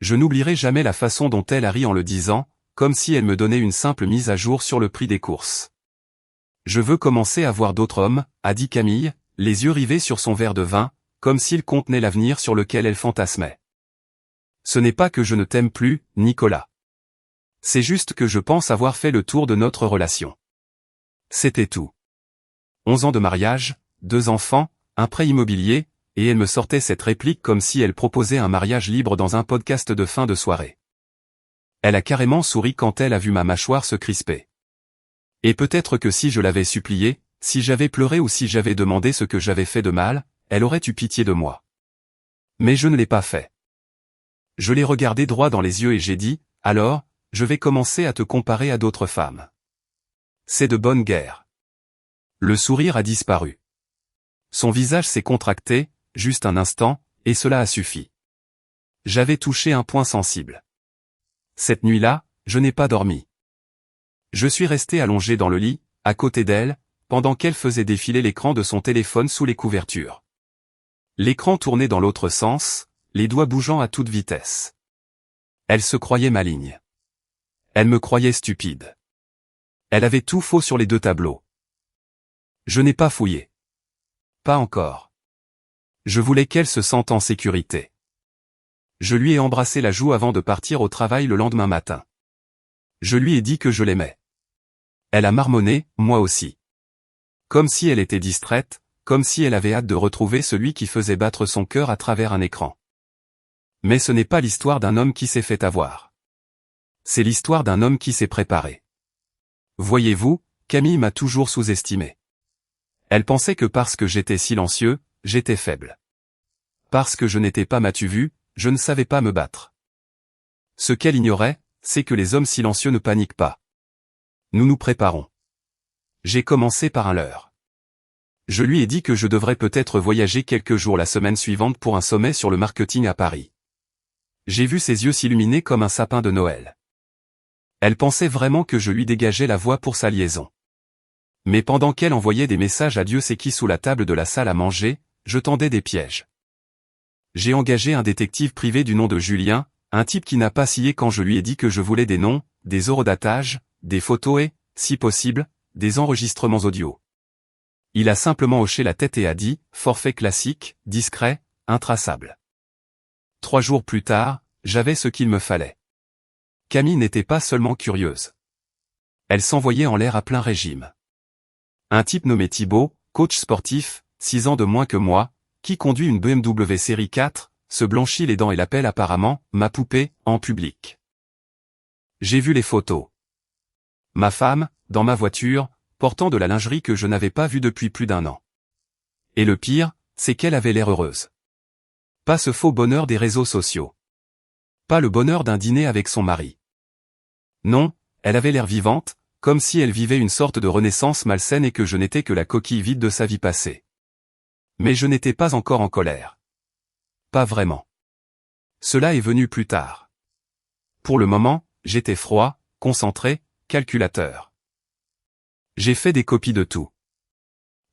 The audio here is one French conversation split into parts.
Je n'oublierai jamais la façon dont elle a ri en le disant, comme si elle me donnait une simple mise à jour sur le prix des courses. Je veux commencer à voir d'autres hommes, a dit Camille, les yeux rivés sur son verre de vin, comme s'il contenait l'avenir sur lequel elle fantasmait. Ce n'est pas que je ne t'aime plus, Nicolas. C'est juste que je pense avoir fait le tour de notre relation. C'était tout. 11 ans de mariage, 2 enfants, un prêt immobilier, et elle me sortait cette réplique comme si elle proposait un mariage libre dans un podcast de fin de soirée. Elle a carrément souri quand elle a vu ma mâchoire se crisper. Et peut-être que si je l'avais supplié, si j'avais pleuré ou si j'avais demandé ce que j'avais fait de mal, elle aurait eu pitié de moi. Mais je ne l'ai pas fait. Je l'ai regardé droit dans les yeux et j'ai dit, alors, je vais commencer à te comparer à d'autres femmes. C'est de bonne guerre. Le sourire a disparu. Son visage s'est contracté, juste un instant, et cela a suffi. J'avais touché un point sensible. Cette nuit-là, je n'ai pas dormi. Je suis resté allongé dans le lit, à côté d'elle, pendant qu'elle faisait défiler l'écran de son téléphone sous les couvertures. L'écran tournait dans l'autre sens, les doigts bougeant à toute vitesse. Elle se croyait maligne. Elle me croyait stupide. Elle avait tout faux sur les 2 tableaux. Je n'ai pas fouillé. Pas encore. Je voulais qu'elle se sente en sécurité. Je lui ai embrassé la joue avant de partir au travail le lendemain matin. Je lui ai dit que je l'aimais. Elle a marmonné, moi aussi. Comme si elle était distraite, comme si elle avait hâte de retrouver celui qui faisait battre son cœur à travers un écran. Mais ce n'est pas l'histoire d'un homme qui s'est fait avoir. C'est l'histoire d'un homme qui s'est préparé. Voyez-vous, Camille m'a toujours sous-estimé. Elle pensait que parce que j'étais silencieux, j'étais faible. Parce que je n'étais pas m'as-tu vu, je ne savais pas me battre. Ce qu'elle ignorait, c'est que les hommes silencieux ne paniquent pas. Nous nous préparons. J'ai commencé par un leurre. Je lui ai dit que je devrais peut-être voyager quelques jours la semaine suivante pour un sommet sur le marketing à Paris. J'ai vu ses yeux s'illuminer comme un sapin de Noël. Elle pensait vraiment que je lui dégageais la voie pour sa liaison. Mais pendant qu'elle envoyait des messages à Dieu sait qui sous la table de la salle à manger, je tendais des pièges. J'ai engagé un détective privé du nom de Julien, un type qui n'a pas scié quand je lui ai dit que je voulais des noms, des horodatages, des photos et, si possible, des enregistrements audio. Il a simplement hoché la tête et a dit, forfait classique, discret, intraçable. 3 jours plus tard, j'avais ce qu'il me fallait. Camille n'était pas seulement curieuse. Elle s'envoyait en l'air à plein régime. Un type nommé Thibaut, coach sportif, 6 ans de moins que moi, qui conduit une BMW série 4, se blanchit les dents et l'appelle apparemment « ma poupée » en public. J'ai vu les photos. Ma femme, dans ma voiture, portant de la lingerie que je n'avais pas vue depuis plus d'1 an. Et le pire, c'est qu'elle avait l'air heureuse. Pas ce faux bonheur des réseaux sociaux. Pas le bonheur d'un dîner avec son mari. Non, elle avait l'air vivante, comme si elle vivait une sorte de renaissance malsaine et que je n'étais que la coquille vide de sa vie passée. Mais je n'étais pas encore en colère. Pas vraiment. Cela est venu plus tard. Pour le moment, j'étais froid, concentré, calculateur. J'ai fait des copies de tout.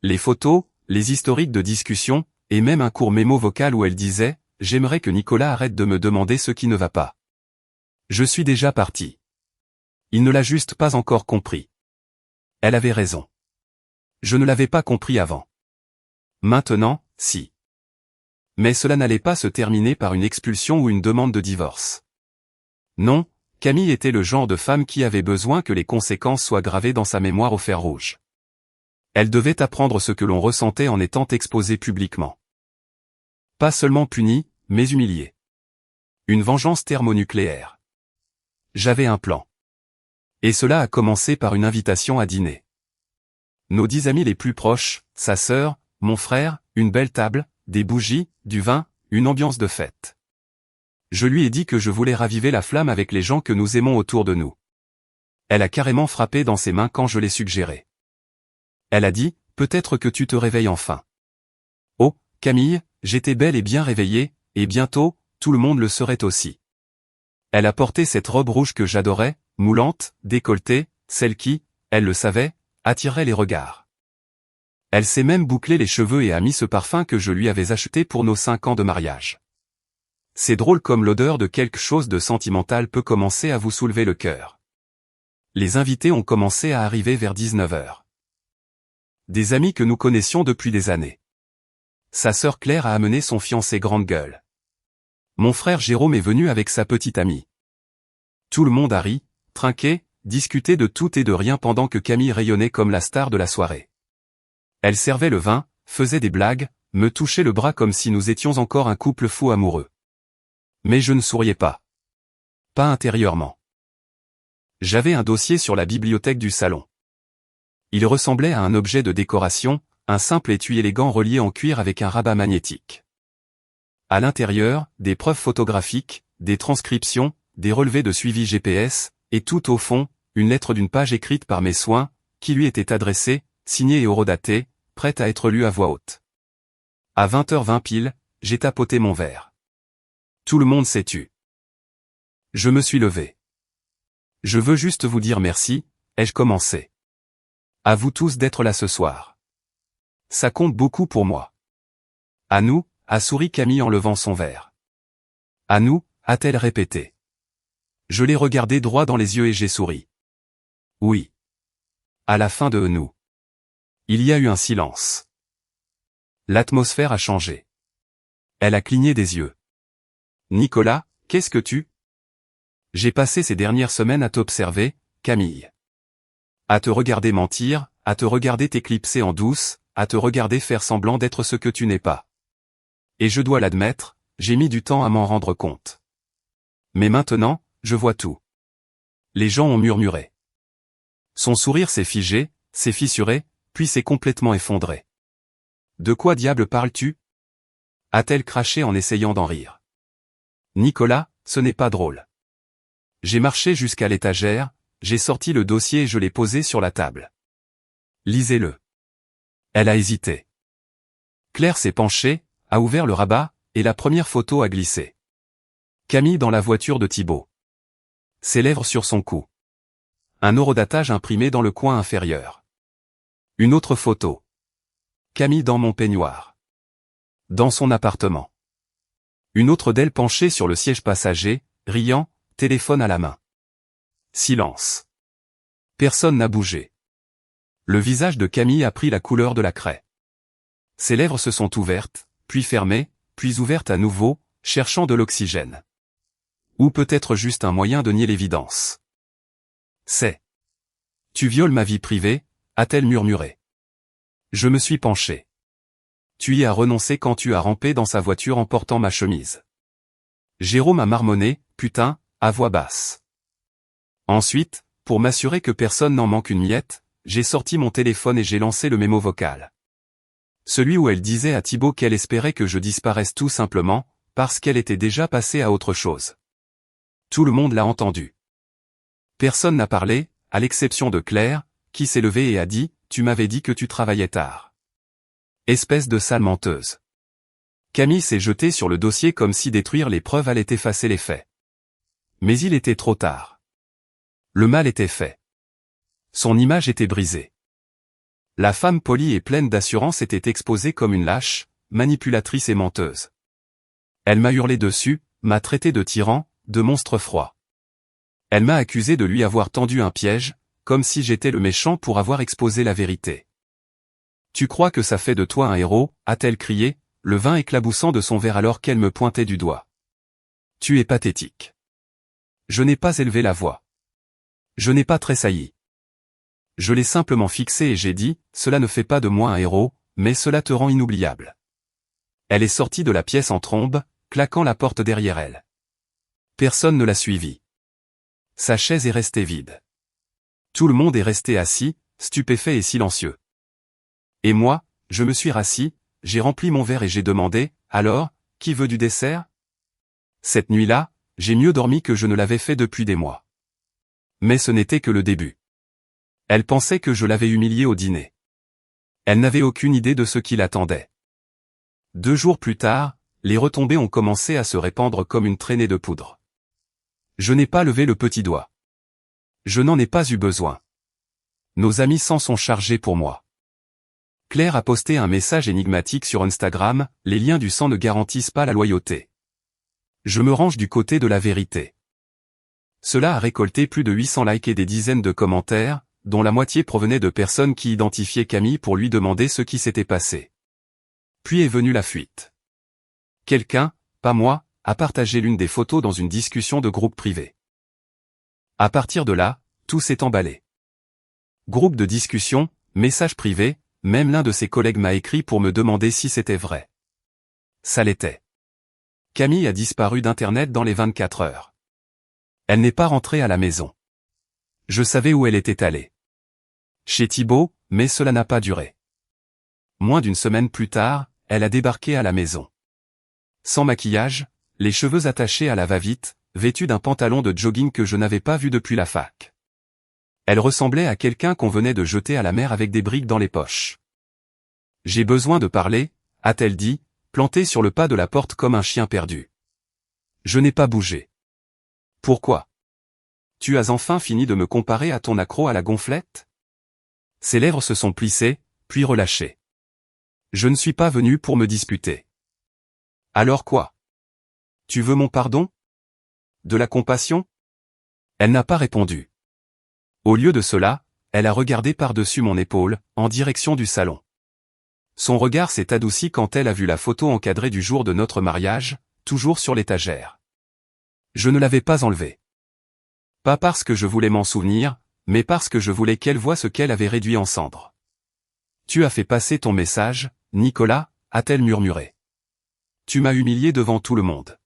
Les photos, les historiques de discussion, et même un court mémo vocal où elle disait « J'aimerais que Nicolas arrête de me demander ce qui ne va pas. Je suis déjà parti. » Il ne l'a juste pas encore compris. Elle avait raison. Je ne l'avais pas compris avant. Maintenant, si. Mais cela n'allait pas se terminer par une expulsion ou une demande de divorce. Non, Camille était le genre de femme qui avait besoin que les conséquences soient gravées dans sa mémoire au fer rouge. Elle devait apprendre ce que l'on ressentait en étant exposée publiquement. Pas seulement punie, mais humiliée. Une vengeance thermonucléaire. J'avais un plan. Et cela a commencé par une invitation à dîner. Nos 10 amis les plus proches, sa sœur, mon frère, une belle table, des bougies, du vin, une ambiance de fête. Je lui ai dit que je voulais raviver la flamme avec les gens que nous aimons autour de nous. Elle a carrément frappé dans ses mains quand je l'ai suggéré. Elle a dit, peut-être que tu te réveilles enfin. Oh, Camille, j'étais belle et bien réveillée, et bientôt, tout le monde le serait aussi. Elle a porté cette robe rouge que j'adorais, moulante, décolletée, celle qui, elle le savait, attirait les regards. Elle s'est même bouclé les cheveux et a mis ce parfum que je lui avais acheté pour nos 5 ans de mariage. C'est drôle comme l'odeur de quelque chose de sentimental peut commencer à vous soulever le cœur. Les invités ont commencé à arriver vers 19h. Des amis que nous connaissions depuis des années. Sa sœur Claire a amené son fiancé grande gueule. Mon frère Jérôme est venu avec sa petite amie. Tout le monde a ri, trinqué, discuté de tout et de rien pendant que Camille rayonnait comme la star de la soirée. Elle servait le vin, faisait des blagues, me touchait le bras comme si nous étions encore un couple fou amoureux. Mais je ne souriais pas. Pas intérieurement. J'avais un dossier sur la bibliothèque du salon. Il ressemblait à un objet de décoration, un simple étui élégant relié en cuir avec un rabat magnétique. À l'intérieur, des preuves photographiques, des transcriptions, des relevés de suivi GPS, et tout au fond, une lettre d'une page écrite par mes soins, qui lui était adressée, signée et horodatée, prête à être lue à voix haute. À 20h20 pile, j'ai tapoté mon verre. Tout le monde s'est tu. Je me suis levé. Je veux juste vous dire merci, ai-je commencé. À vous tous d'être là ce soir. Ça compte beaucoup pour moi. À nous, a souri Camille en levant son verre. À nous, a-t-elle répété. Je l'ai regardé droit dans les yeux et j'ai souri. Oui. À la fin de nous. Il y a eu un silence. L'atmosphère a changé. Elle a cligné des yeux. Nicolas, qu'est-ce que tu... J'ai passé ces dernières semaines à t'observer, Camille. À te regarder mentir, à te regarder t'éclipser en douce, à te regarder faire semblant d'être ce que tu n'es pas. Et je dois l'admettre, j'ai mis du temps à m'en rendre compte. Mais maintenant, je vois tout. Les gens ont murmuré. Son sourire s'est figé, s'est fissuré, puis s'est complètement effondré. De quoi diable parles-tu? A-t-elle craché en essayant d'en rire. Nicolas, ce n'est pas drôle. J'ai marché jusqu'à l'étagère, j'ai sorti le dossier et je l'ai posé sur la table. Lisez-le. Elle a hésité. Claire s'est penchée, a ouvert le rabat, et la première photo a glissé. Camille dans la voiture de Thibaut. Ses lèvres sur son cou. Un horodatage imprimé dans le coin inférieur. Une autre photo. Camille dans mon peignoir. Dans son appartement. Une autre d'elle penchée sur le siège passager, riant, téléphone à la main. Silence. Personne n'a bougé. Le visage de Camille a pris la couleur de la craie. Ses lèvres se sont ouvertes, puis fermées, puis ouvertes à nouveau, cherchant de l'oxygène. Ou peut-être juste un moyen de nier l'évidence. C'est. Tu violes ma vie privée, a-t-elle murmuré. Je me suis penché. Tu y as renoncé quand tu as rampé dans sa voiture en portant ma chemise. Jérôme a marmonné, putain, à voix basse. Ensuite, pour m'assurer que personne n'en manque une miette, j'ai sorti mon téléphone et j'ai lancé le mémo vocal. Celui où elle disait à Thibaut qu'elle espérait que je disparaisse tout simplement, parce qu'elle était déjà passée à autre chose. Tout le monde l'a entendu. Personne n'a parlé, à l'exception de Claire, qui s'est levée et a dit, tu m'avais dit que tu travaillais tard. Espèce de sale menteuse. Camille s'est jetée sur le dossier comme si détruire les preuves allait effacer les faits. Mais il était trop tard. Le mal était fait. Son image était brisée. La femme polie et pleine d'assurance était exposée comme une lâche, manipulatrice et menteuse. Elle m'a hurlé dessus, m'a traité de tyran, de monstre froid. Elle m'a accusé de lui avoir tendu un piège, comme si j'étais le méchant pour avoir exposé la vérité. Tu crois que ça fait de toi un héros, a-t-elle crié, le vin éclaboussant de son verre alors qu'elle me pointait du doigt. Tu es pathétique. Je n'ai pas élevé la voix. Je n'ai pas tressailli. Je l'ai simplement fixé et j'ai dit, cela ne fait pas de moi un héros, mais cela te rend inoubliable. Elle est sortie de la pièce en trombe, claquant la porte derrière elle. Personne ne l'a suivie. Sa chaise est restée vide. Tout le monde est resté assis, stupéfait et silencieux. Et moi, je me suis rassis, j'ai rempli mon verre et j'ai demandé, alors, qui veut du dessert? Cette nuit-là, j'ai mieux dormi que je ne l'avais fait depuis des mois. Mais ce n'était que le début. Elle pensait que je l'avais humiliée au dîner. Elle n'avait aucune idée de ce qui l'attendait. 2 jours plus tard, les retombées ont commencé à se répandre comme une traînée de poudre. Je n'ai pas levé le petit doigt. Je n'en ai pas eu besoin. Nos amis s'en sont chargés pour moi. Claire a posté un message énigmatique sur Instagram, les liens du sang ne garantissent pas la loyauté. Je me range du côté de la vérité. Cela a récolté plus de 800 likes et des dizaines de commentaires, dont la moitié provenait de personnes qui identifiaient Camille pour lui demander ce qui s'était passé. Puis est venue la fuite. Quelqu'un, pas moi, a partagé l'une des photos dans une discussion de groupe privé. À partir de là, tout s'est emballé. Groupe de discussion, message privé, même l'un de ses collègues m'a écrit pour me demander si c'était vrai. Ça l'était. Camille a disparu d'Internet dans les 24 heures. Elle n'est pas rentrée à la maison. Je savais où elle était allée. Chez Thibaut, mais cela n'a pas duré. Moins d'une semaine plus tard, elle a débarqué à la maison. Sans maquillage, les cheveux attachés à la va-vite, vêtue d'un pantalon de jogging que je n'avais pas vu depuis la fac. Elle ressemblait à quelqu'un qu'on venait de jeter à la mer avec des briques dans les poches. « J'ai besoin de parler », a-t-elle dit, plantée sur le pas de la porte comme un chien perdu. Je n'ai pas bougé. Pourquoi? Tu as enfin fini de me comparer à ton accro à la gonflette? Ses lèvres se sont plissées, puis relâchées. Je ne suis pas venu pour me disputer. Alors quoi? Tu veux mon pardon? De la compassion? Elle n'a pas répondu. Au lieu de cela, elle a regardé par-dessus mon épaule, en direction du salon. Son regard s'est adouci quand elle a vu la photo encadrée du jour de notre mariage, toujours sur l'étagère. Je ne l'avais pas enlevée. Pas parce que je voulais m'en souvenir, mais parce que je voulais qu'elle voie ce qu'elle avait réduit en cendres. Tu as fait passer ton message, Nicolas, a-t-elle murmuré. Tu m'as humilié devant tout le monde.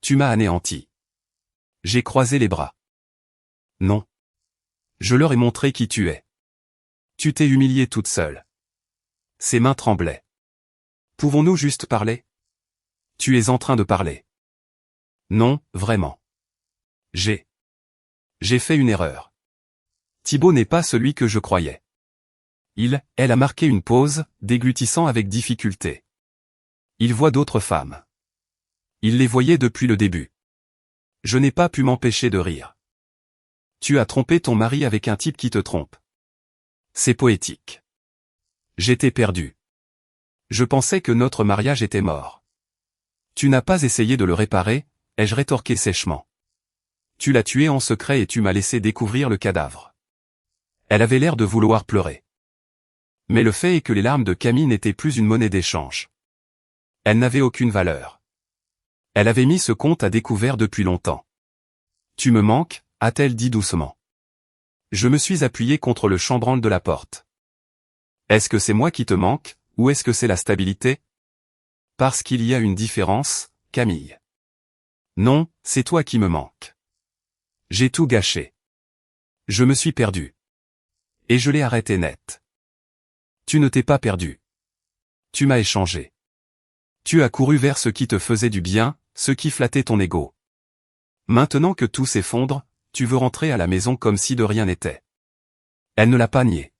Tu m'as anéanti. J'ai croisé les bras. Non. Je leur ai montré qui tu es. Tu t'es humiliée toute seule. Ses mains tremblaient. Pouvons-nous juste parler? Tu es en train de parler. Non, vraiment. J'ai fait une erreur. Thibaut n'est pas celui que je croyais. Elle a marqué une pause, déglutissant avec difficulté. Il voit d'autres femmes. Il les voyait depuis le début. Je n'ai pas pu m'empêcher de rire. Tu as trompé ton mari avec un type qui te trompe. C'est poétique. J'étais perdu. Je pensais que notre mariage était mort. Tu n'as pas essayé de le réparer, ai-je rétorqué sèchement. Tu l'as tué en secret et tu m'as laissé découvrir le cadavre. Elle avait l'air de vouloir pleurer. Mais le fait est que les larmes de Camille n'étaient plus une monnaie d'échange. Elles n'avaient aucune valeur. Elle avait mis ce compte à découvert depuis longtemps. Tu me manques, a-t-elle dit doucement. Je me suis appuyé contre le chambranle de la porte. Est-ce que c'est moi qui te manque, ou est-ce que c'est la stabilité? Parce qu'il y a une différence, Camille. Non, c'est toi qui me manques. J'ai tout gâché. Je me suis perdu. Et je l'ai arrêté net. Tu ne t'es pas perdu. Tu m'as échangé. Tu as couru vers ce qui te faisait du bien, ce qui flattait ton ego. Maintenant que tout s'effondre, tu veux rentrer à la maison comme si de rien n'était. Elle ne l'a pas nié.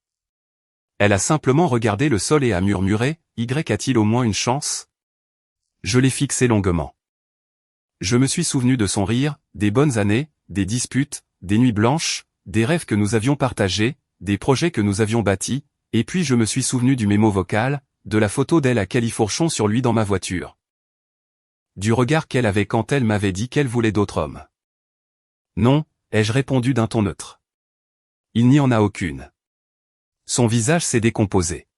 Elle a simplement regardé le sol et a murmuré, « Y a-t-il au moins une chance ?» Je l'ai fixé longuement. Je me suis souvenu de son rire, des bonnes années, des disputes, des nuits blanches, des rêves que nous avions partagés, des projets que nous avions bâtis, et puis je me suis souvenu du mémo vocal, de la photo d'elle à califourchon sur lui dans ma voiture. Du regard qu'elle avait quand elle m'avait dit qu'elle voulait d'autres hommes. Non, ai-je répondu d'un ton neutre. Il n'y en a aucune. Son visage s'est décomposé.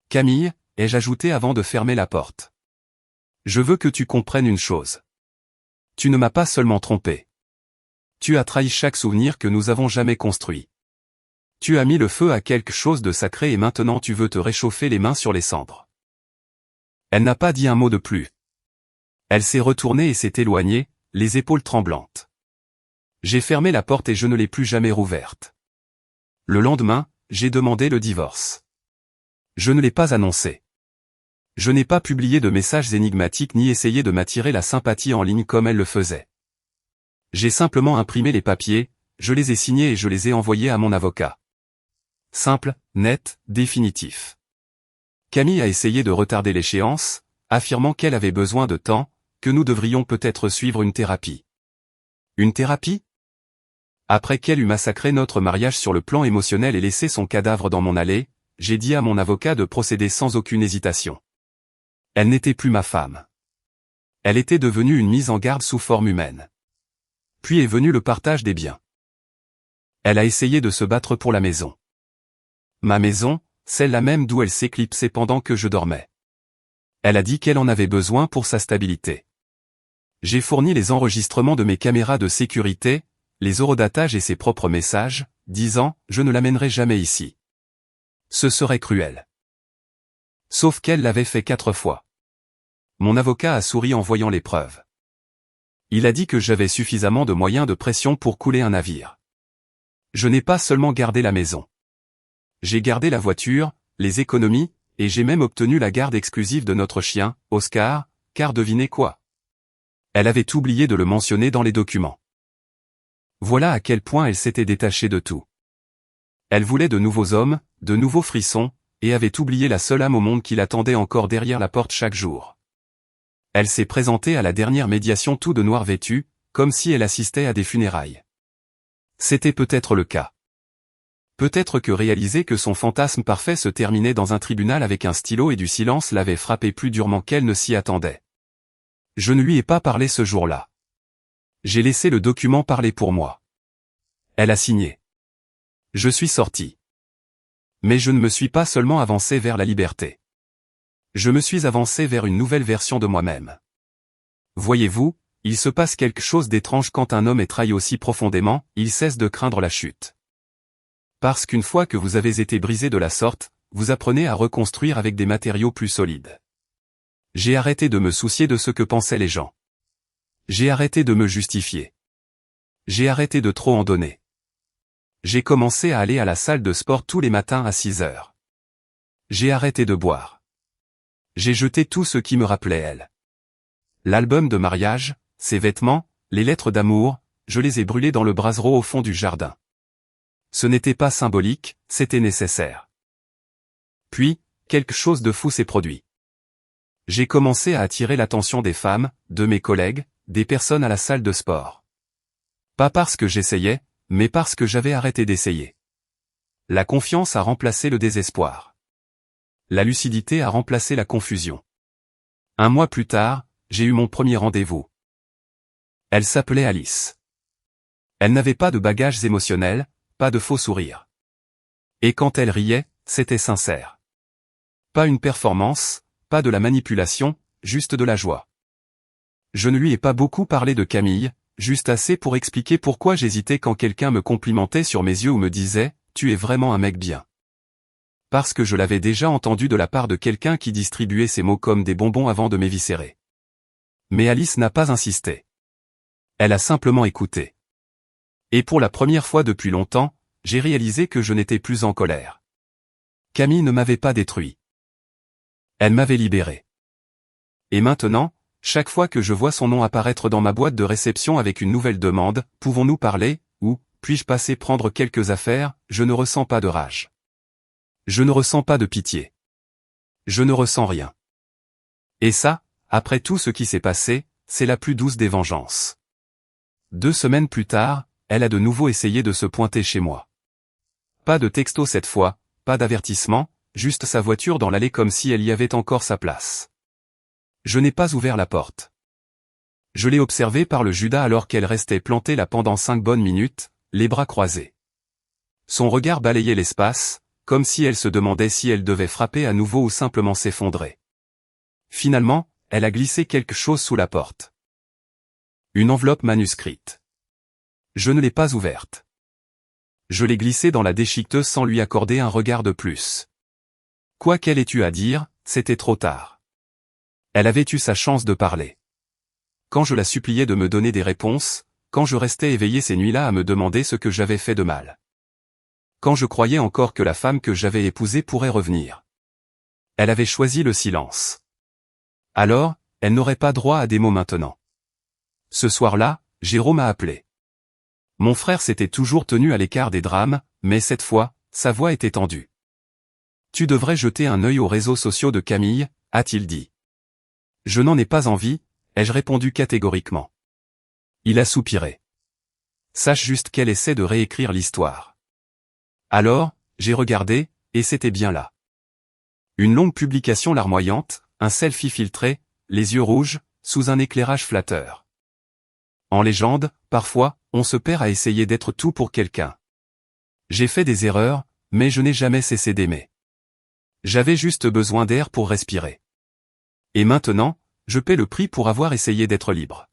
Camille, ai-je ajouté avant de fermer la porte. Je veux que tu comprennes une chose. Tu ne m'as pas seulement trompé. Tu as trahi chaque souvenir que nous avons jamais construit. Tu as mis le feu à quelque chose de sacré et maintenant tu veux te réchauffer les mains sur les cendres. Elle n'a pas dit un mot de plus. Elle s'est retournée et s'est éloignée, les épaules tremblantes. J'ai fermé la porte et je ne l'ai plus jamais rouverte. Le lendemain, j'ai demandé le divorce. Je ne l'ai pas annoncé. Je n'ai pas publié de messages énigmatiques ni essayé de m'attirer la sympathie en ligne comme elle le faisait. J'ai simplement imprimé les papiers, je les ai signés et je les ai envoyés à mon avocat. Simple, net, définitif. Camille a essayé de retarder l'échéance, affirmant qu'elle avait besoin de temps, que nous devrions peut-être suivre une thérapie. Une thérapie? Après qu'elle eut massacré notre mariage sur le plan émotionnel et laissé son cadavre dans mon allée, j'ai dit à mon avocat de procéder sans aucune hésitation. Elle n'était plus ma femme. Elle était devenue une mise en garde sous forme humaine. Puis est venu le partage des biens. Elle a essayé de se battre pour la maison. Ma maison, celle-là même d'où elle s'éclipsait pendant que je dormais. Elle a dit qu'elle en avait besoin pour sa stabilité. J'ai fourni les enregistrements de mes caméras de sécurité, les horodatages et ses propres messages, disant « Je ne l'amènerai jamais ici. Ce serait cruel. » Sauf qu'elle l'avait fait 4 fois. Mon avocat a souri en voyant les preuves. Il a dit que j'avais suffisamment de moyens de pression pour couler un navire. Je n'ai pas seulement gardé la maison. J'ai gardé la voiture, les économies, et j'ai même obtenu la garde exclusive de notre chien, Oscar, car devinez quoi? Elle avait oublié de le mentionner dans les documents. Voilà à quel point elle s'était détachée de tout. Elle voulait de nouveaux hommes, de nouveaux frissons, et avait oublié la seule âme au monde qui l'attendait encore derrière la porte chaque jour. Elle s'est présentée à la dernière médiation tout de noir vêtue, comme si elle assistait à des funérailles. C'était peut-être le cas. Peut-être que réaliser que son fantasme parfait se terminait dans un tribunal avec un stylo et du silence l'avait frappé plus durement qu'elle ne s'y attendait. Je ne lui ai pas parlé ce jour-là. J'ai laissé le document parler pour moi. Elle a signé. Je suis sorti. Mais je ne me suis pas seulement avancé vers la liberté. Je me suis avancé vers une nouvelle version de moi-même. Voyez-vous, il se passe quelque chose d'étrange quand un homme est trahi aussi profondément, il cesse de craindre la chute. Parce qu'une fois que vous avez été brisé de la sorte, vous apprenez à reconstruire avec des matériaux plus solides. J'ai arrêté de me soucier de ce que pensaient les gens. J'ai arrêté de me justifier. J'ai arrêté de trop en donner. J'ai commencé à aller à la salle de sport tous les matins à 6 heures. J'ai arrêté de boire. J'ai jeté tout ce qui me rappelait elle. L'album de mariage, ses vêtements, les lettres d'amour, je les ai brûlés dans le brasero au fond du jardin. Ce n'était pas symbolique, c'était nécessaire. Puis, quelque chose de fou s'est produit. J'ai commencé à attirer l'attention des femmes, de mes collègues, des personnes à la salle de sport. Pas parce que j'essayais, mais parce que j'avais arrêté d'essayer. La confiance a remplacé le désespoir. La lucidité a remplacé la confusion. 1 mois plus tard, j'ai eu mon premier rendez-vous. Elle s'appelait Alice. Elle n'avait pas de bagages émotionnels, pas de faux sourires. Et quand elle riait, c'était sincère. Pas une performance, pas de la manipulation, juste de la joie. Je ne lui ai pas beaucoup parlé de Camille, juste assez pour expliquer pourquoi j'hésitais quand quelqu'un me complimentait sur mes yeux ou me disait « Tu es vraiment un mec bien ». Parce que je l'avais déjà entendu de la part de quelqu'un qui distribuait ces mots comme des bonbons avant de m'éviscérer. Mais Alice n'a pas insisté. Elle a simplement écouté. Et pour la première fois depuis longtemps, j'ai réalisé que je n'étais plus en colère. Camille ne m'avait pas détruit. Elle m'avait libéré. Et maintenant, chaque fois que je vois son nom apparaître dans ma boîte de réception avec une nouvelle demande, « Pouvons-nous parler ?» ou « Puis-je passer prendre quelques affaires ?» je ne ressens pas de rage. Je ne ressens pas de pitié. Je ne ressens rien. Et ça, après tout ce qui s'est passé, c'est la plus douce des vengeances. 2 semaines plus tard, elle a de nouveau essayé de se pointer chez moi. Pas de texto cette fois, pas d'avertissement, juste sa voiture dans l'allée comme si elle y avait encore sa place. Je n'ai pas ouvert la porte. Je l'ai observée par le Judas alors qu'elle restait plantée là pendant 5 bonnes minutes, les bras croisés. Son regard balayait l'espace, comme si elle se demandait si elle devait frapper à nouveau ou simplement s'effondrer. Finalement, elle a glissé quelque chose sous la porte. Une enveloppe manuscrite. Je ne l'ai pas ouverte. Je l'ai glissée dans la déchiqueteuse sans lui accorder un regard de plus. Quoi qu'elle ait eu à dire, c'était trop tard. Elle avait eu sa chance de parler. Quand je la suppliais de me donner des réponses, quand je restais éveillé ces nuits-là à me demander ce que j'avais fait de mal. Quand je croyais encore que la femme que j'avais épousée pourrait revenir. Elle avait choisi le silence. Alors, elle n'aurait pas droit à des mots maintenant. Ce soir-là, Jérôme a appelé. Mon frère s'était toujours tenu à l'écart des drames, mais cette fois, sa voix était tendue. « Tu devrais jeter un œil aux réseaux sociaux de Camille », a-t-il dit. « Je n'en ai pas envie », ai-je répondu catégoriquement. Il a soupiré. « Sache juste qu'elle essaie de réécrire l'histoire. » Alors, j'ai regardé, et c'était bien là. Une longue publication larmoyante, un selfie filtré, les yeux rouges, sous un éclairage flatteur. En légende, parfois, on se perd à essayer d'être tout pour quelqu'un. J'ai fait des erreurs, mais je n'ai jamais cessé d'aimer. J'avais juste besoin d'air pour respirer. Et maintenant, je paie le prix pour avoir essayé d'être libre.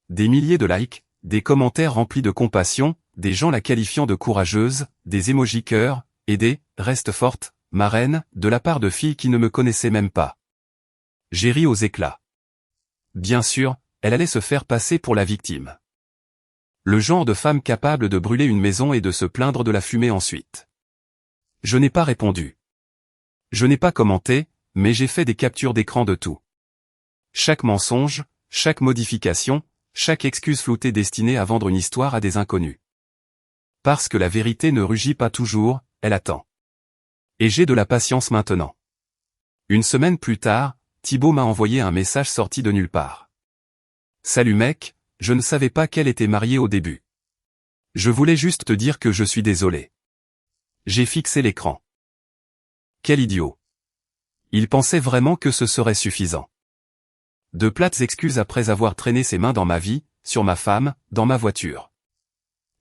Des milliers de likes, des commentaires remplis de compassion, des gens la qualifiant de courageuse, des émojis cœur, et des « reste forte, ma reine » de la part de filles qui ne me connaissaient même pas. J'ai ri aux éclats. Bien sûr, elle allait se faire passer pour la victime. Le genre de femme capable de brûler une maison et de se plaindre de la fumée ensuite. Je n'ai pas répondu. Je n'ai pas commenté, mais j'ai fait des captures d'écran de tout. Chaque mensonge, chaque modification, chaque excuse floutée destinée à vendre une histoire à des inconnus. Parce que la vérité ne rugit pas toujours, elle attend. Et j'ai de la patience maintenant. Une semaine plus tard, Thibaut m'a envoyé un message sorti de nulle part. Salut mec, je ne savais pas qu'elle était mariée au début. Je voulais juste te dire que je suis désolé. J'ai fixé l'écran. Quel idiot. Il pensait vraiment que ce serait suffisant. De plates excuses après avoir traîné ses mains dans ma vie, sur ma femme, dans ma voiture.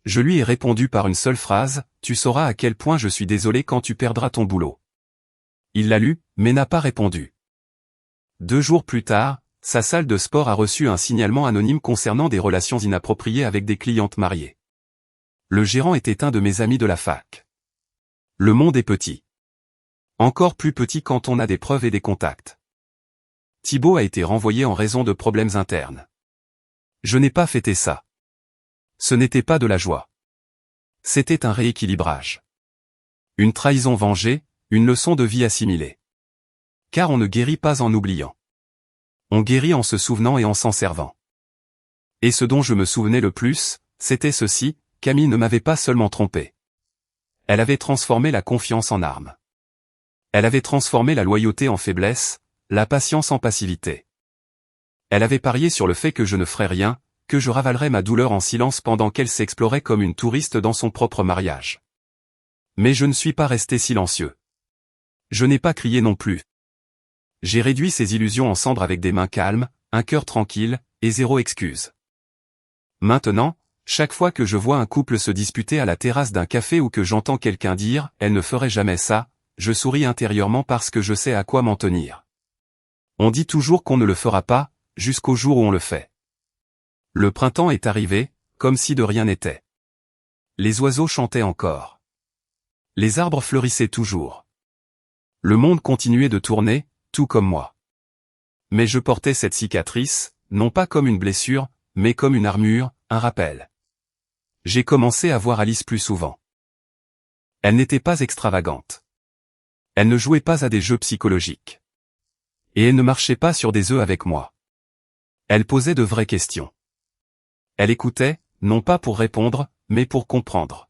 Je lui ai répondu par une seule phrase, tu sauras à quel point je suis désolé quand tu perdras ton boulot. Il l'a lu, mais n'a pas répondu. 2 jours plus tard, sa salle de sport a reçu un signalement anonyme concernant des relations inappropriées avec des clientes mariées. Le gérant était un de mes amis de la fac. Le monde est petit. Encore plus petit quand on a des preuves et des contacts. Thibaut a été renvoyé en raison de problèmes internes. Je n'ai pas fêté ça. Ce n'était pas de la joie. C'était un rééquilibrage. Une trahison vengée, une leçon de vie assimilée. Car on ne guérit pas en oubliant. On guérit en se souvenant et en s'en servant. Et ce dont je me souvenais le plus, c'était ceci, Camille ne m'avait pas seulement trompé. Elle avait transformé la confiance en arme. Elle avait transformé la loyauté en faiblesse, la patience en passivité. Elle avait parié sur le fait que je ne ferais rien, que je ravalerais ma douleur en silence pendant qu'elle s'explorait comme une touriste dans son propre mariage. Mais je ne suis pas resté silencieux. Je n'ai pas crié non plus. J'ai réduit ces illusions en cendres avec des mains calmes, un cœur tranquille, et zéro excuse. Maintenant, chaque fois que je vois un couple se disputer à la terrasse d'un café ou que j'entends quelqu'un dire « elle ne ferait jamais ça », je souris intérieurement parce que je sais à quoi m'en tenir. On dit toujours qu'on ne le fera pas, jusqu'au jour où on le fait. Le printemps est arrivé, comme si de rien n'était. Les oiseaux chantaient encore. Les arbres fleurissaient toujours. Le monde continuait de tourner, tout comme moi. Mais je portais cette cicatrice, non pas comme une blessure, mais comme une armure, un rappel. J'ai commencé à voir Alice plus souvent. Elle n'était pas extravagante. Elle ne jouait pas à des jeux psychologiques. Et elle ne marchait pas sur des œufs avec moi. Elle posait de vraies questions. Elle écoutait, non pas pour répondre, mais pour comprendre.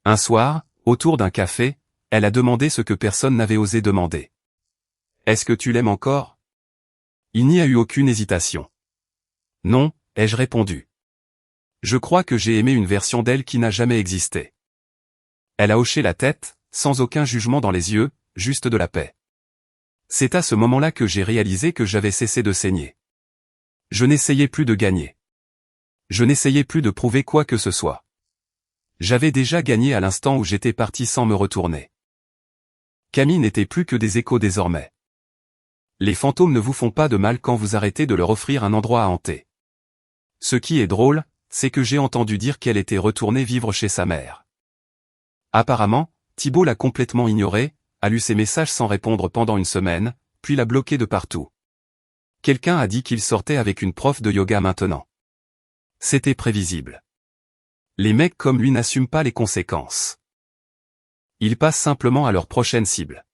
Un soir, autour d'un café, elle a demandé ce que personne n'avait osé demander. « Est-ce que tu l'aimes encore ?» Il n'y a eu aucune hésitation. « Non », ai-je répondu. Je crois que j'ai aimé une version d'elle qui n'a jamais existé. Elle a hoché la tête, sans aucun jugement dans les yeux, juste de la paix. C'est à ce moment-là que j'ai réalisé que j'avais cessé de saigner. Je n'essayais plus de gagner. Je n'essayais plus de prouver quoi que ce soit. J'avais déjà gagné à l'instant où j'étais parti sans me retourner. Camille n'était plus que des échos désormais. Les fantômes ne vous font pas de mal quand vous arrêtez de leur offrir un endroit à hanter. Ce qui est drôle, c'est que j'ai entendu dire qu'elle était retournée vivre chez sa mère. Apparemment, Thibaut l'a complètement ignorée, a lu ses messages sans répondre pendant une semaine, puis l'a bloqué de partout. Quelqu'un a dit qu'il sortait avec une prof de yoga maintenant. C'était prévisible. Les mecs comme lui n'assument pas les conséquences. Ils passent simplement à leur prochaine cible.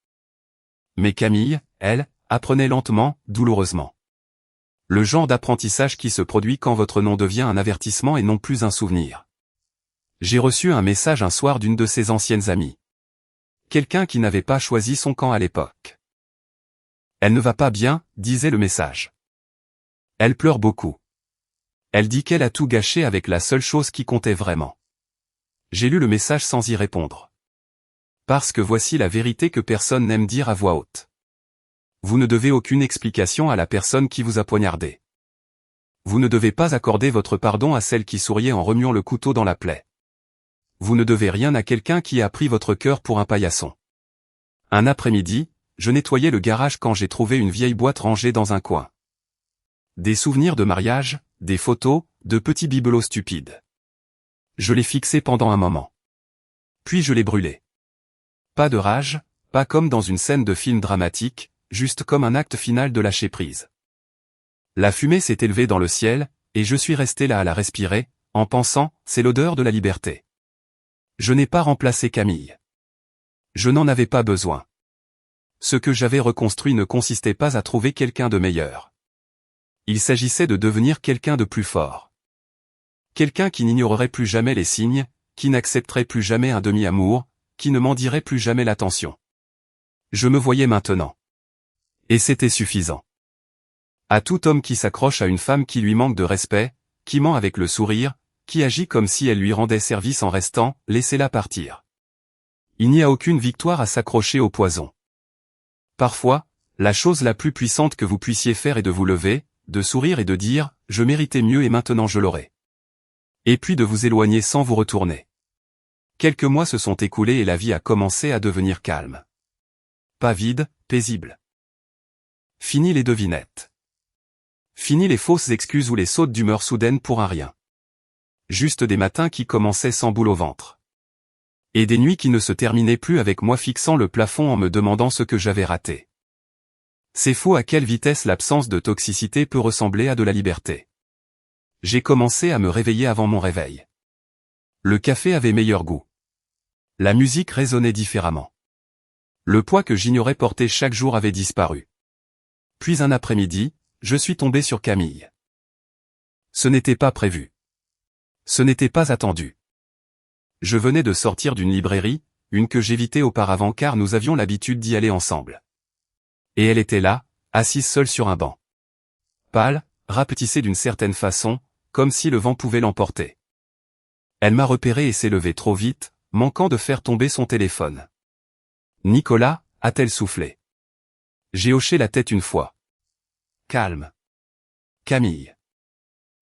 Mais Camille, elle, apprenait lentement, douloureusement. Le genre d'apprentissage qui se produit quand votre nom devient un avertissement et non plus un souvenir. J'ai reçu un message un soir d'une de ses anciennes amies. Quelqu'un qui n'avait pas choisi son camp à l'époque. Elle ne va pas bien, disait le message. Elle pleure beaucoup. Elle dit qu'elle a tout gâché avec la seule chose qui comptait vraiment. J'ai lu le message sans y répondre. Parce que voici la vérité que personne n'aime dire à voix haute. Vous ne devez aucune explication à la personne qui vous a poignardé. Vous ne devez pas accorder votre pardon à celle qui souriait en remuant le couteau dans la plaie. Vous ne devez rien à quelqu'un qui a pris votre cœur pour un paillasson. Un après-midi, je nettoyais le garage quand j'ai trouvé une vieille boîte rangée dans un coin. Des souvenirs de mariage, des photos, de petits bibelots stupides. Je les fixais pendant un moment. Puis je les brûlais. Pas de rage, pas comme dans une scène de film dramatique, juste comme un acte final de lâcher prise. La fumée s'est élevée dans le ciel, et je suis resté là à la respirer, en pensant, c'est l'odeur de la liberté. Je n'ai pas remplacé Camille. Je n'en avais pas besoin. Ce que j'avais reconstruit ne consistait pas à trouver quelqu'un de meilleur. Il s'agissait de devenir quelqu'un de plus fort. Quelqu'un qui n'ignorerait plus jamais les signes, qui n'accepterait plus jamais un demi-amour, qui ne m'en dirait plus jamais l'attention. Je me voyais maintenant. Et c'était suffisant. À tout homme qui s'accroche à une femme qui lui manque de respect, qui ment avec le sourire, qui agit comme si elle lui rendait service en restant, laissez-la partir. Il n'y a aucune victoire à s'accrocher au poison. Parfois, la chose la plus puissante que vous puissiez faire est de vous lever, de sourire et de dire « je méritais mieux et maintenant je l'aurai ». Et puis de vous éloigner sans vous retourner. Quelques mois se sont écoulés et la vie a commencé à devenir calme. Pas vide, paisible. Fini les devinettes. Fini les fausses excuses ou les sautes d'humeur soudaines pour un rien. Juste des matins qui commençaient sans boule au ventre. Et des nuits qui ne se terminaient plus avec moi fixant le plafond en me demandant ce que j'avais raté. C'est fou à quelle vitesse l'absence de toxicité peut ressembler à de la liberté. J'ai commencé à me réveiller avant mon réveil. Le café avait meilleur goût. La musique résonnait différemment. Le poids que j'ignorais porter chaque jour avait disparu. Puis un après-midi, je suis tombé sur Camille. Ce n'était pas prévu. Ce n'était pas attendu. Je venais de sortir d'une librairie, une que j'évitais auparavant car nous avions l'habitude d'y aller ensemble. Et elle était là, assise seule sur un banc. Pâle, rapetissée d'une certaine façon, comme si le vent pouvait l'emporter. Elle m'a repéré et s'est levée trop vite, manquant de faire tomber son téléphone. « Nicolas » a-t-elle soufflé. J'ai hoché la tête une fois. Calme. Camille.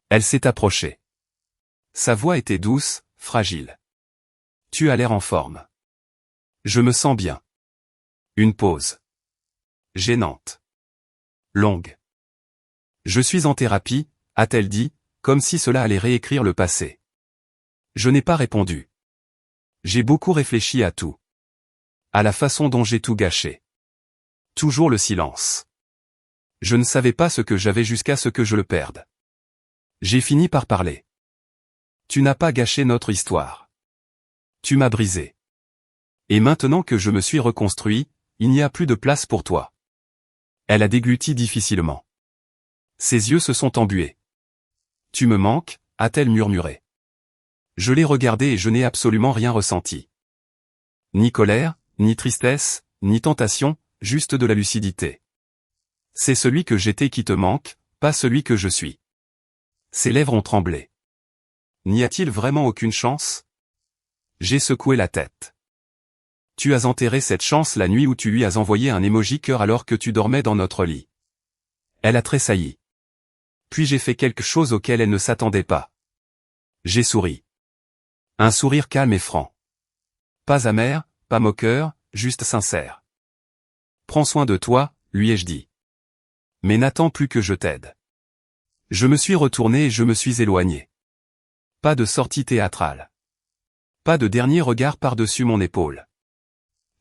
Elle s'est approchée. Sa voix était douce, fragile. Tu as l'air en forme. Je me sens bien. Une pause. Gênante. Longue. Je suis en thérapie, a-t-elle dit, comme si cela allait réécrire le passé. Je n'ai pas répondu. J'ai beaucoup réfléchi à tout. À la façon dont j'ai tout gâché. Toujours le silence. Je ne savais pas ce que j'avais jusqu'à ce que je le perde. J'ai fini par parler. Tu n'as pas gâché notre histoire. Tu m'as brisé. Et maintenant que je me suis reconstruit, il n'y a plus de place pour toi. Elle a dégluti difficilement. Ses yeux se sont embués. Tu me manques, a-t-elle murmuré. Je l'ai regardé et je n'ai absolument rien ressenti. Ni colère, ni tristesse, ni tentation, juste de la lucidité. C'est celui que j'étais qui te manque, pas celui que je suis. Ses lèvres ont tremblé. N'y a-t-il vraiment aucune chance? J'ai secoué la tête. Tu as enterré cette chance la nuit où tu lui as envoyé un emoji cœur alors que tu dormais dans notre lit. Elle a tressailli. Puis j'ai fait quelque chose auquel elle ne s'attendait pas. J'ai souri. Un sourire calme et franc. Pas amer, pas moqueur, juste sincère. Prends soin de toi, lui ai-je dit. Mais n'attends plus que je t'aide. Je me suis retourné et je me suis éloigné. Pas de sortie théâtrale. Pas de dernier regard par-dessus mon épaule.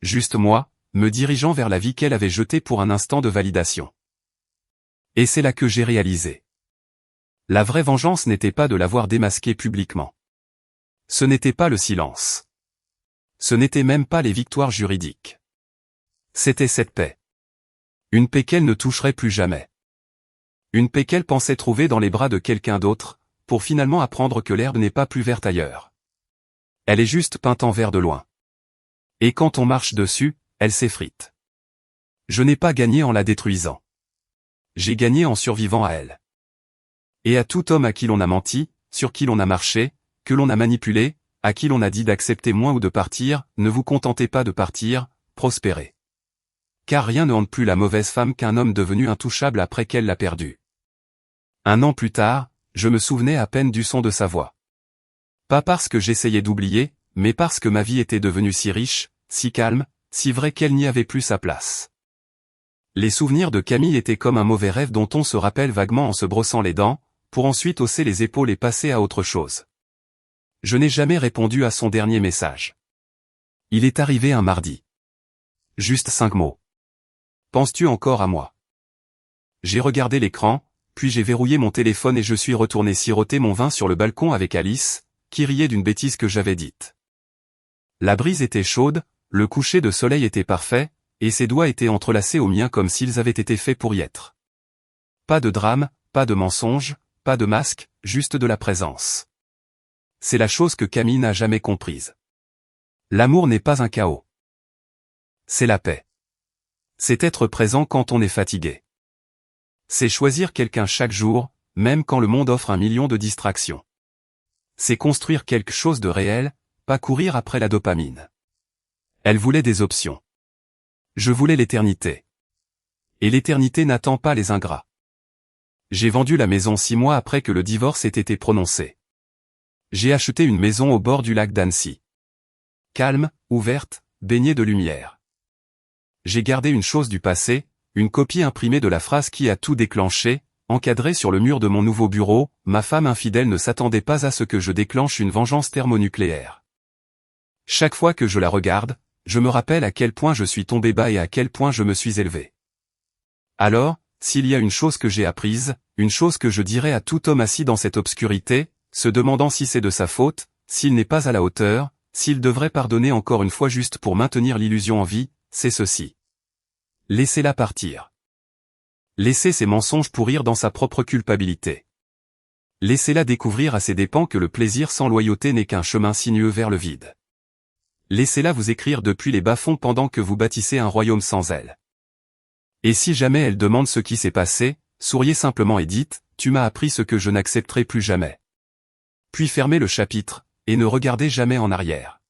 Juste moi, me dirigeant vers la vie qu'elle avait jetée pour un instant de validation. Et c'est là que j'ai réalisé. La vraie vengeance n'était pas de l'avoir démasquée publiquement. Ce n'était pas le silence. Ce n'était même pas les victoires juridiques. C'était cette paix. Une paix qu'elle ne toucherait plus jamais. Une paix qu'elle pensait trouver dans les bras de quelqu'un d'autre, pour finalement apprendre que l'herbe n'est pas plus verte ailleurs. Elle est juste peinte en vert de loin. Et quand on marche dessus, elle s'effrite. Je n'ai pas gagné en la détruisant. J'ai gagné en survivant à elle. Et à tout homme à qui l'on a menti, sur qui l'on a marché, que l'on a manipulé, à qui l'on a dit d'accepter moins ou de partir, ne vous contentez pas de partir, prospérez. car rien ne hante plus la mauvaise femme qu'un homme devenu intouchable après qu'elle l'a perdu. 1 an plus tard, je me souvenais à peine du son de sa voix. Pas parce que j'essayais d'oublier, mais parce que ma vie était devenue si riche, si calme, si vraie qu'elle n'y avait plus sa place. Les souvenirs de Camille étaient comme un mauvais rêve dont on se rappelle vaguement en se brossant les dents, pour ensuite hausser les épaules et passer à autre chose. Je n'ai jamais répondu à son dernier message. Il est arrivé un mardi. Juste 5 mots. Penses-tu encore à moi? J'ai regardé l'écran, puis j'ai verrouillé mon téléphone et je suis retourné siroter mon vin sur le balcon avec Alice, qui riait d'une bêtise que j'avais dite. La brise était chaude, le coucher de soleil était parfait, et ses doigts étaient entrelacés aux miens comme s'ils avaient été faits pour y être. Pas de drame, pas de mensonge, pas de masque, juste de la présence. C'est la chose que Camille n'a jamais comprise. L'amour n'est pas un chaos. C'est la paix. C'est être présent quand on est fatigué. C'est choisir quelqu'un chaque jour, même quand le monde offre 1 million de distractions. C'est construire quelque chose de réel, pas courir après la dopamine. Elle voulait des options. Je voulais l'éternité. Et l'éternité n'attend pas les ingrats. J'ai vendu la maison 6 mois après que le divorce ait été prononcé. J'ai acheté une maison au bord du lac d'Annecy. Calme, ouverte, baignée de lumière. J'ai gardé une chose du passé, une copie imprimée de la phrase qui a tout déclenché, encadrée sur le mur de mon nouveau bureau, ma femme infidèle ne s'attendait pas à ce que je déclenche une vengeance thermonucléaire. Chaque fois que je la regarde, je me rappelle à quel point je suis tombé bas et à quel point je me suis élevé. Alors, s'il y a une chose que j'ai apprise, une chose que je dirais à tout homme assis dans cette obscurité, se demandant si c'est de sa faute, s'il n'est pas à la hauteur, s'il devrait pardonner encore une fois juste pour maintenir l'illusion en vie, c'est ceci. Laissez-la partir. Laissez ses mensonges pourrir dans sa propre culpabilité. Laissez-la découvrir à ses dépens que le plaisir sans loyauté n'est qu'un chemin sinueux vers le vide. Laissez-la vous écrire depuis les bas-fonds pendant que vous bâtissez un royaume sans elle. Et si jamais elle demande ce qui s'est passé, souriez simplement et dites, tu m'as appris ce que je n'accepterai plus jamais. Puis fermez le chapitre, et ne regardez jamais en arrière.